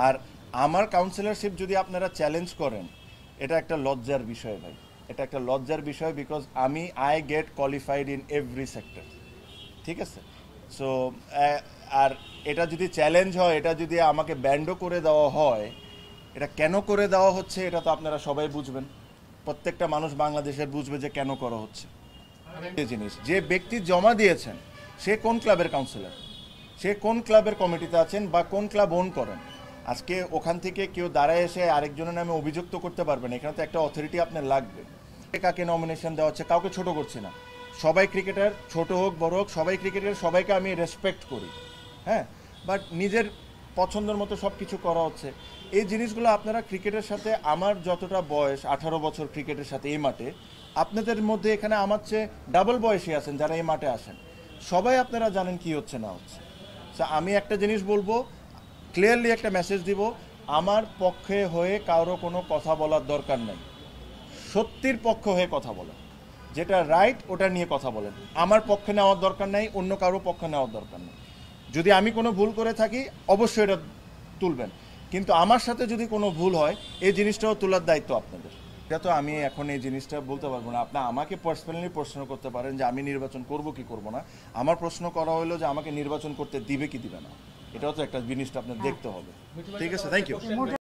আর আমার কাউন্সিলরশিপ যদি আপনারা চ্যালেঞ্জ করেন, এটা একটা লজ্জার বিষয় ভাই, এটা একটা লজ্জার বিষয়, because I get qualified in every sector, ঠিক আছে? সো আর এটা যদি চ্যালেঞ্জ হয়, এটা যদি আমাকে ব্যান্ডও করে দেওয়া হয়, এটা কেন করে দেওয়া হচ্ছে এটা তো আপনারা সবাই বুঝবেন, প্রত্যেকটা মানুষ বাংলাদেশের বুঝবে যে কেন করা হচ্ছে। যে জিনিস যে ব্যক্তি জমা দিয়েছেন সে কোন ক্লাবের কাউন্সিলর, সে কোন ক্লাবের কমিটিতে আছেন বা কোন ক্লাব ওন করেন, আজকে ওখান থেকে কেউ দাঁড়ায় এসে আরেকজনের নামে অভিযুক্ত করতে পারবেন? এখানে তো একটা অথরিটি আপনার লাগবে। কাকে নমিনেশন দেওয়া হচ্ছে, কাউকে ছোট করছি না, সবাই ক্রিকেটার, ছোট হোক বড় হোক, সবাই ক্রিকেটার, সবাইকে আমি রেসপেক্ট করি, হ্যাঁ, বাট নিজের পছন্দের মতো সব কিছু করা হচ্ছে। এই জিনিসগুলো আপনারা ক্রিকেটের সাথে, আমার যতটা বয়স 18 বছর ক্রিকেটের সাথে এই মাঠে, আপনাদের মধ্যে এখানে আমার চেয়ে ডাবল বয়সী আছেন যারা এই মাঠে আসেন, সবাই আপনারা জানেন কি হচ্ছে না হচ্ছে। আমি একটা জিনিস বলবো, ক্লিয়ারলি একটা মেসেজ দিব, আমার পক্ষে হয়ে কারো কোনো কথা বলার দরকার নেই, সত্যির পক্ষ হয়ে কথা বলেন, যেটা রাইট ওটা নিয়ে কথা বলেন। আমার পক্ষে নেওয়ার দরকার নেই, অন্য কারো পক্ষে নেওয়ার দরকার নেই। যদি আমি কোনো ভুল করে থাকি অবশ্যই এটা তুলবেন, কিন্তু আমার সাথে যদি কোনো ভুল হয় এই জিনিসটাও তোলার দায়িত্ব আপনাদের। এটা তো আমি এখন এই জিনিসটা বলতে পারবো না। আপনি আমাকে পার্সোনালি প্রশ্ন করতে পারেন যে আমি নির্বাচন করব কি করব না। আমার প্রশ্ন করা হলো যে আমাকে নির্বাচন করতে দিবে কি দিবে না, এটাও তো একটা জিনিসটা আপনার দেখতে হবে। ঠিক আছে, থ্যাংক ইউ।